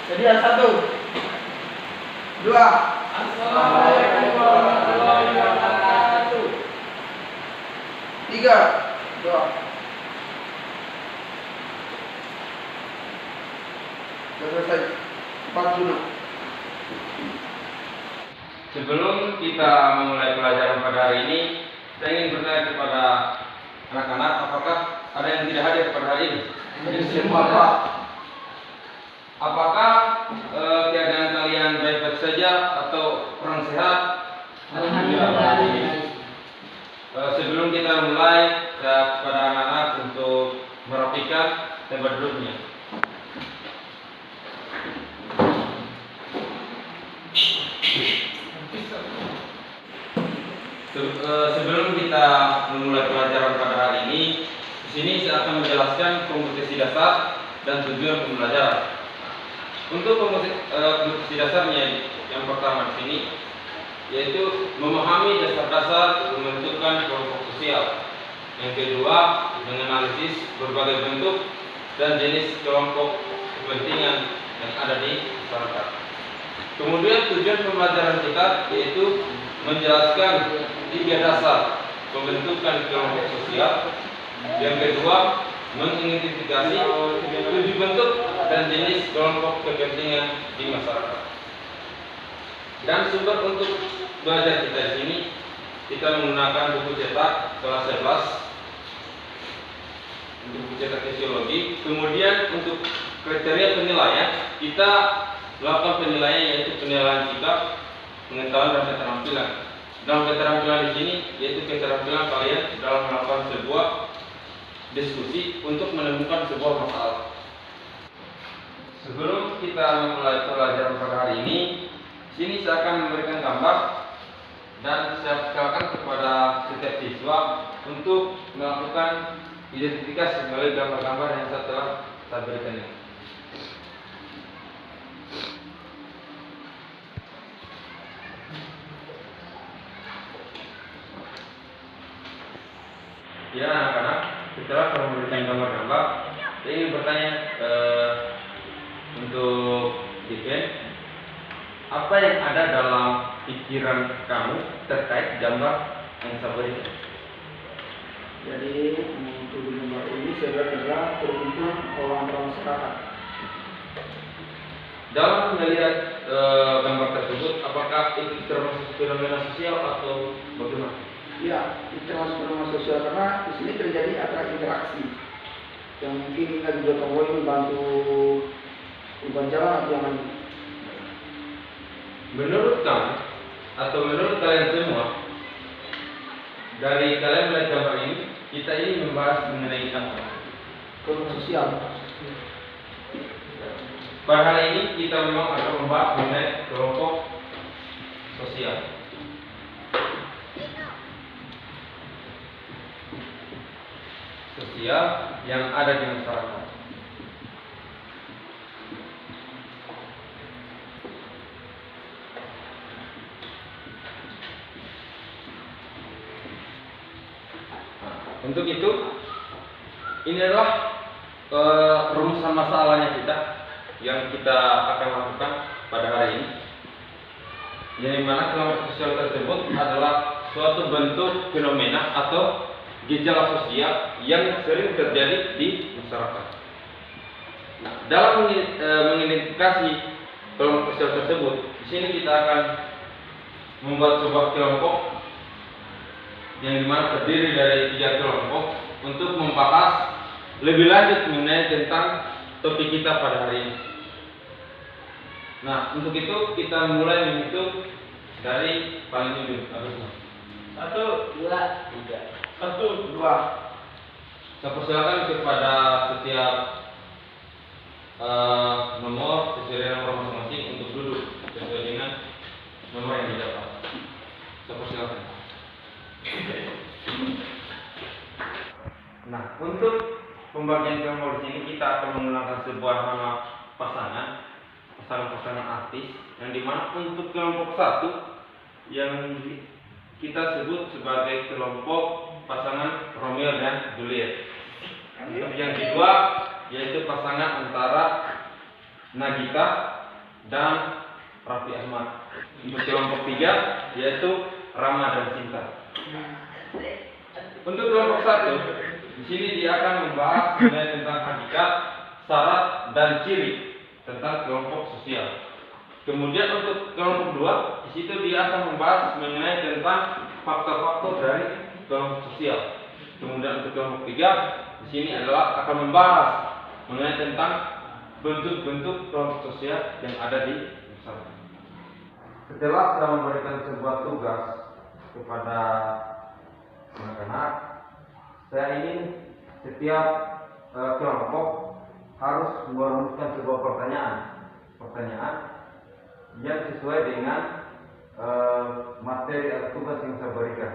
Jadi satu, dua. Assalamualaikum warahmatullahi wabarakatuh. Tiga, dua. Sudah selesai. 4 guna. Sebelum kita memulai pelajaran pada hari ini, saya ingin bertanya kepada anak-anak, apakah ada yang tidak hadir pada hari ini? Semua. Apakah keadaan kalian baik-baik saja atau kurang sehat? Alhamdulillah. Sebelum kita mulai, saya kepada anak-anak untuk merapikan tempat duduknya. Sebelum kita memulai pelajaran pada hari ini, di sini saya akan menjelaskan kompetensi dasar dan tujuan pembelajaran. Untuk kompetensi dasarnya yang pertama di sini yaitu memahami dasar-dasar pembentukan kelompok sosial. Yang kedua, menganalisis berbagai bentuk dan jenis kelompok kepentingan yang ada di masyarakat. Kemudian tujuan pembelajaran kita yaitu menjelaskan 3 dasar pembentukan kelompok sosial. Yang kedua, mengidentifikasi 7 bentuk dan jenis kelompok kepentingan di masyarakat. Dan sumber untuk belajar kita di sini, kita menggunakan buku cetak kelas 11 untuk buku cetak sosiologi. Kemudian untuk kriteria penilaian, kita melakukan penilaian yaitu penilaian sikap, pengetahuan dan keterampilan. Dalam keterampilan di sini yaitu keterampilan kalian dalam melakukan sebuah diskusi untuk menemukan sebuah masalah. Sebelum kita memulai pelajaran pada hari ini, sini saya akan memberikan gambar dan saya persilakan kepada setiap siswa untuk melakukan identifikasi melalui gambar-gambar yang telah saya berikan ini. Ya anak-anak, setelah saya memberikan gambar-gambar, saya ingin bertanya untuk Diven, apa yang ada dalam pikiran kamu terkait gambar yang saya berikan? Jadi untuk di gambar ini adalah perkumpulan orang-orang masyarakat. Dalam melihat gambar tersebut, apakah itu termasuk fenomena sosial atau bagaimana? Ya, itu termasuk fenomena sosial karena di sini terjadi antara interaksi yang mungkin kita juga konvoi membantu perubahan jalan atau yang lain. Menurut kamu atau menurut kalian semua, dari kalian melihat gambar ini, kita ini membahas mengenai apa? Kelompok sosial. Pada hari ini kita memang akan membahas mengenai kelompok sosial. Sosial yang ada di masyarakat. Untuk itu, ini adalah rumusan masalahnya kita yang kita akan lakukan pada hari ini. Yang dimana kelompok sosial tersebut adalah suatu bentuk fenomena atau gejala sosial yang sering terjadi di masyarakat. Nah, dalam mengidentifikasi kelompok sosial tersebut, di sini kita akan membuat sebuah kelompok yang dimana terdiri dari 3 kelompok untuk membahas lebih lanjut mengenai tentang topik kita pada hari ini. Nah, untuk itu kita mulai menghitung dari paling ujung. 1, 2, 3. 1, 2. Saya persilakan kepada setiap nomor sesuai dengan nomor masing-masing untuk duduk sesuai dengan nomor yang didapat. Saya persilakan. Nah, untuk pembagian kelompok di sini kita akan menggunakan sebuah nama pasangan artis yang dimana untuk kelompok 1 yang kita sebut sebagai kelompok pasangan Romeo dan Juliet. Untuk yang kedua yaitu pasangan antara Nagita dan Raffi Ahmad. Untuk kelompok 3 yaitu Rama dan Sinta. Untuk kelompok 1, di sini dia akan membahas mengenai tentang hakikat, syarat dan ciri tentang kelompok sosial. Kemudian untuk kelompok 2, di situ dia akan membahas mengenai tentang faktor-faktor dari kelompok sosial. Kemudian untuk kelompok 3, di sini adalah akan membahas mengenai tentang bentuk-bentuk kelompok sosial yang ada di masyarakat. Setelah saya memberikan sebuah tugas kepada anak-anak, saya ingin setiap kelompok harus merumuskan sebuah pertanyaan yang sesuai dengan materi atau tugas yang saya berikan.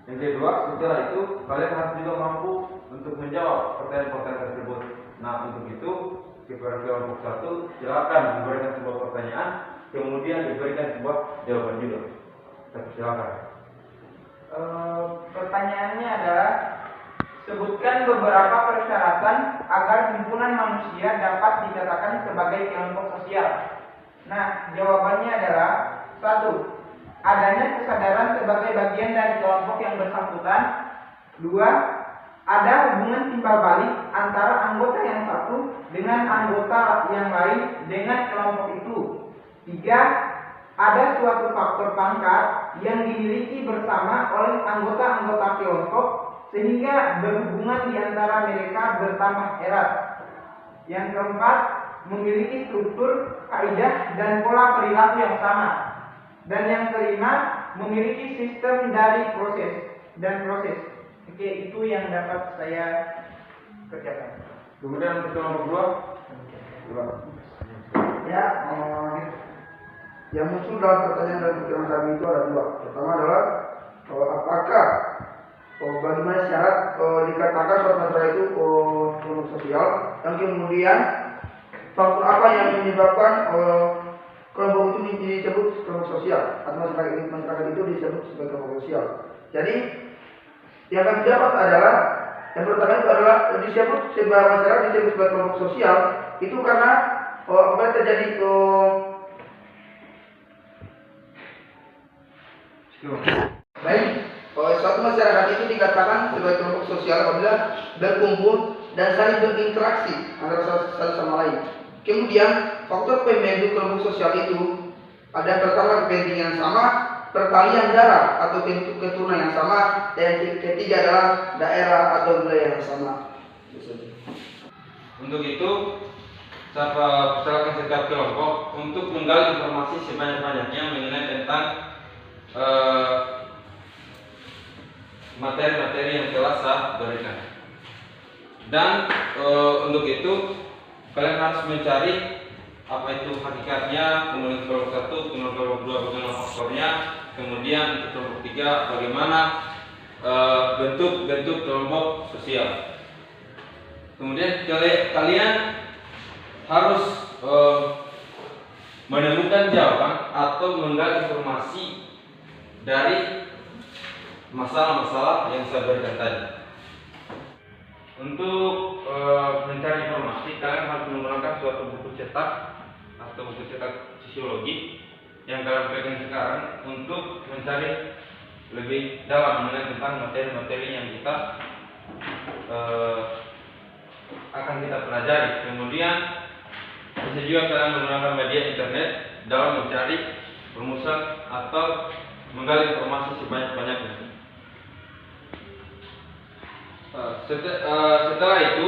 Yang kedua, setelah itu kalian harus juga mampu untuk menjawab pertanyaan-pertanyaan tersebut. Nah, untuk itu kepada kelompok 1 silakan memberikan sebuah pertanyaan, kemudian diberikan sebuah jawaban juga. Silakan. Pertanyaannya adalah, sebutkan beberapa persyaratan agar himpunan manusia dapat dikatakan sebagai kelompok sosial. Nah, jawabannya adalah 1. Adanya kesadaran sebagai bagian dari kelompok yang bersangkutan. 2. Ada hubungan timbal balik antara anggota yang satu dengan anggota yang lain dengan kelompok itu. 3. Ada suatu faktor pangkat yang dimiliki bersama oleh anggota-anggota kelompok sehingga berhubungan di antara mereka bertambah erat. Yang keempat, memiliki struktur, kaidah dan pola perilaku yang sama. Dan yang kelima, memiliki sistem dari proses. Oke, itu yang dapat saya kerjakan. Kemudian untuk kelompok 2, Ya, yang muncul dalam pertanyaan dan pikiran kami itu ada 2. Pertama adalah apakah bagaimana syarat dikatakan suatu masalah itu kelompok sosial, dan kemudian faktor apa yang menyebabkan kelompok itu disebut kelompok sosial atau masyarakat itu disebut sebagai kelompok sosial. Jadi yang kami dapat adalah yang pertama itu adalah disebut sebuah masyarakat disebut sebagai kelompok sosial itu karena apabila terjadi baik, suatu masyarakat itu dikatakan sebagai kelompok sosial apabila berkumpul dan saling berinteraksi antara satu sama lain. Kemudian faktor pembentuk kelompok sosial itu ada pertama kepentingan sama, pertalian darah atau keturunan yang sama, dan ketiga adalah daerah atau wilayah yang sama. untuk itu saya silakan setiap kelompok untuk menggali informasi sebanyak-banyaknya mengenai tentang materi-materi yang telah saya berikan. Dan untuk itu kalian harus mencari apa itu hakikatnya, kemudian kelompok 1, kemudian kelompok 2 bagaimana faktornya, kemudian untuk kelompok 3 bagaimana bentuk-bentuk kelompok sosial. Kemudian kalian harus menemukan jawaban atau menggali informasi dari masalah-masalah yang saya berikan tadi. Untuk mencari informasi, kalian harus menggunakan suatu buku cetak atau buku cetak sosiologi yang kalian pegang sekarang untuk mencari lebih dalam mengenai tentang materi-materi yang kita akan kita pelajari. Kemudian bisa juga kalian menggunakan media internet dalam mencari rumusan atau menggali informasi sebanyak-banyaknya. Setelah itu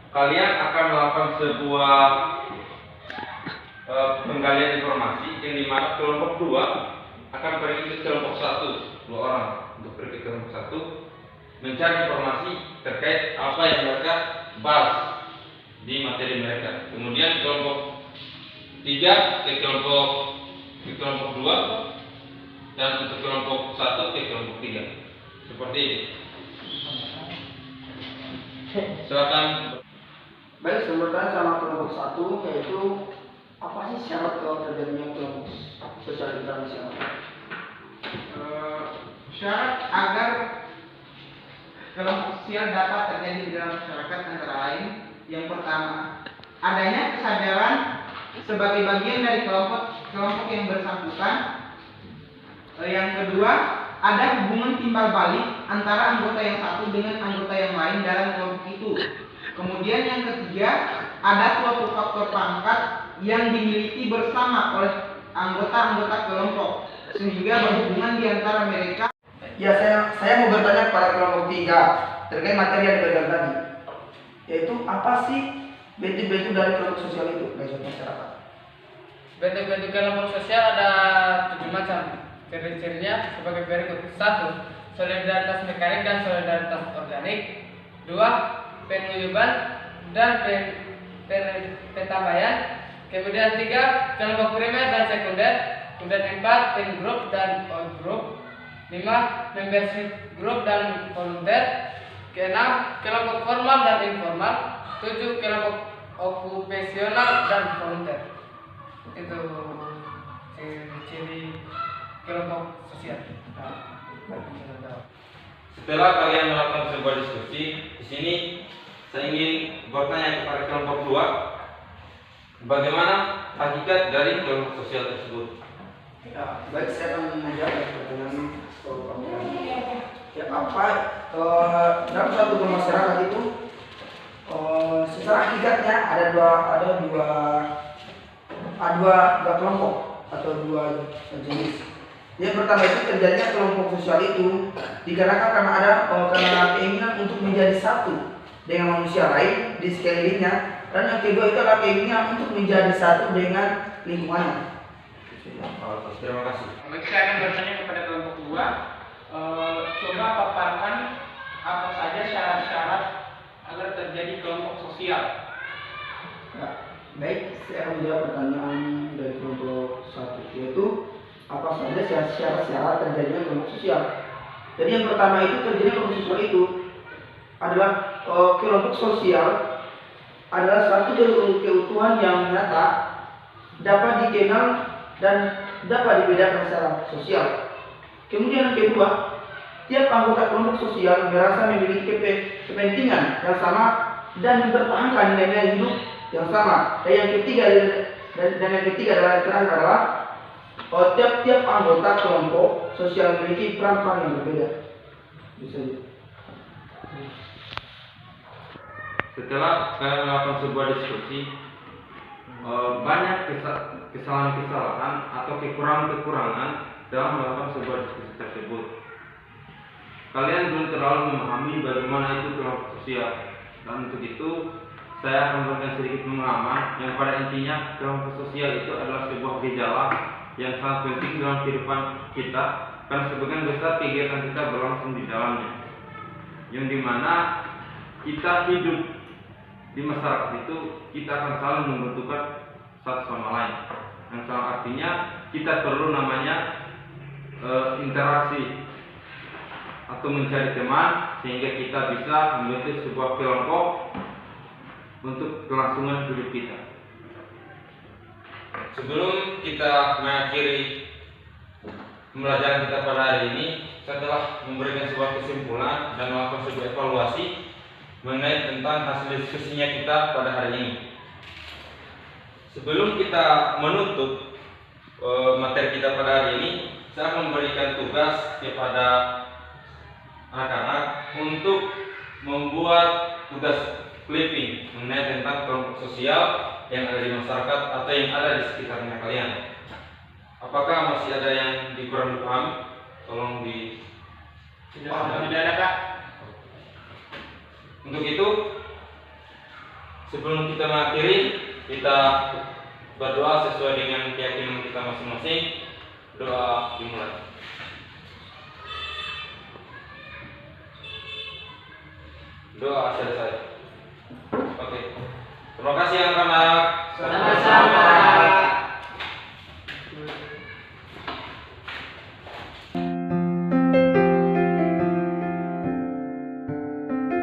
kalian akan melakukan sebuah penggalian informasi yang dimana kelompok 2 akan pergi ke kelompok 1, 2 orang untuk pergi ke kelompok 1 mencari informasi terkait apa yang mereka bahas di materi mereka. Kemudian kelompok 3 ke kelompok 2 dan untuk kelompok 1 ke kelompok 3. Seperti ini. Silakan. Baik, sebenarnya sama kelompok 1 yaitu apa sih syarat terjadinya kelompok sosial internasional? Syarat agar kelompok sosial dapat terjadi di dalam masyarakat antara lain, yang pertama, adanya kesadaran sebagai bagian dari kelompok yang bersangkutan. Yang kedua, ada hubungan timbal balik antara anggota yang satu dengan anggota yang lain dalam kelompok itu. Kemudian yang ketiga, ada suatu faktor pangkat yang dimiliki bersama oleh anggota-anggota kelompok sehingga berhubungan di antara mereka. Ya, saya mau bertanya kepada kelompok 3 terkait materi yang diberikan tadi, yaitu apa sih bentuk-bentuk dari kelompok sosial itu bagi masyarakat? Bentuk-bentuk kelompok sosial ada 7 macam. Ciri-cirinya sebagai berikut: 1. Solidaritas mekanik dan solidaritas organik. 2. Penguyuban dan pentambahan. Kemudian 3. Kelompok primer dan sekunder. Kemudian 4. In-group dan out-group. 5. Membership group dan volunteer. 6. Kelompok formal dan informal. 7. Kelompok okupasional dan volunteer. Itu ciri-ciri kelompok sosial. Setelah kalian melakukan sebuah diskusi, di sini saya ingin bertanya kepada kelompok 2, bagaimana hakikat dari kelompok sosial tersebut? Ya, baik, saya akan menjawab pertanyaan kelompok. Ya, apa dalam suatu masyarakat itu secara hakikatnya ada dua kelompok atau dua jenis. Yang pertama itu terjadinya kelompok sosial itu dikarenakan karena ada keinginan untuk menjadi satu dengan manusia lain di sekelilingnya, dan yang kedua itu adalah keinginan untuk menjadi satu dengan lingkungannya. Terima kasih. Baik, saya akan bertanya kepada kelompok 2. Coba paparkan apa saja syarat-syarat agar terjadi kelompok sosial. Ya, baik, saya akan menjawab pertanyaan dari kelompok 1, yaitu apa saja syarat-syarat terjadinya kelompok sosial. Jadi yang pertama itu terjadinya kelompok sosial itu adalah kelompok sosial adalah satu keutuhan yang nyata, dapat dikenal dan dapat dibedakan secara sosial. Kemudian yang kedua, tiap anggota kelompok sosial merasa memiliki kepentingan yang sama dan mempertahankan nilai-nilai hidup yang sama. Dan yang ketiga adalah tiap-tiap anggota kelompok sosial memiliki peran-peran yang berbeda. Bisa. Setelah kalian melakukan sebuah diskusi, banyak kesalahan-kesalahan atau kekurangan-kekurangan dalam melakukan sebuah diskusi tersebut. Kalian belum terlalu memahami bagaimana itu kelompok sosial, dan untuk itu saya akan memberikan sedikit pengalaman yang pada intinya kelompok sosial itu adalah sebuah gejala yang sangat penting dalam kehidupan kita, karena sebagian besar kegiatan kita berlangsung di dalamnya, yang dimana kita hidup di masyarakat itu kita akan saling membutuhkan satu sama lain, yang salah artinya kita perlu namanya interaksi atau mencari teman sehingga kita bisa membentuk sebuah kelompok untuk kelangsungan hidup kita. Sebelum kita mengakhiri pembelajaran kita pada hari ini, saya telah memberikan sebuah kesimpulan dan melakukan sebuah evaluasi mengenai tentang hasil diskusinya kita pada hari ini. Sebelum kita menutup materi kita pada hari ini, saya akan memberikan tugas kepada anak-anak untuk membuat tugas clipping mengenai tentang kelompok sosial yang ada di masyarakat atau yang ada di sekitarnya kalian. Apakah masih ada yang kurang dipahami? Tolong di. Tidak ada, Kak. Untuk itu, sebelum kita mengakhiri, kita berdoa sesuai dengan keyakinan kita masing-masing. Doa dimulai. Doa selesai. Oke. Terima kasih anak-anak. Sama-sama.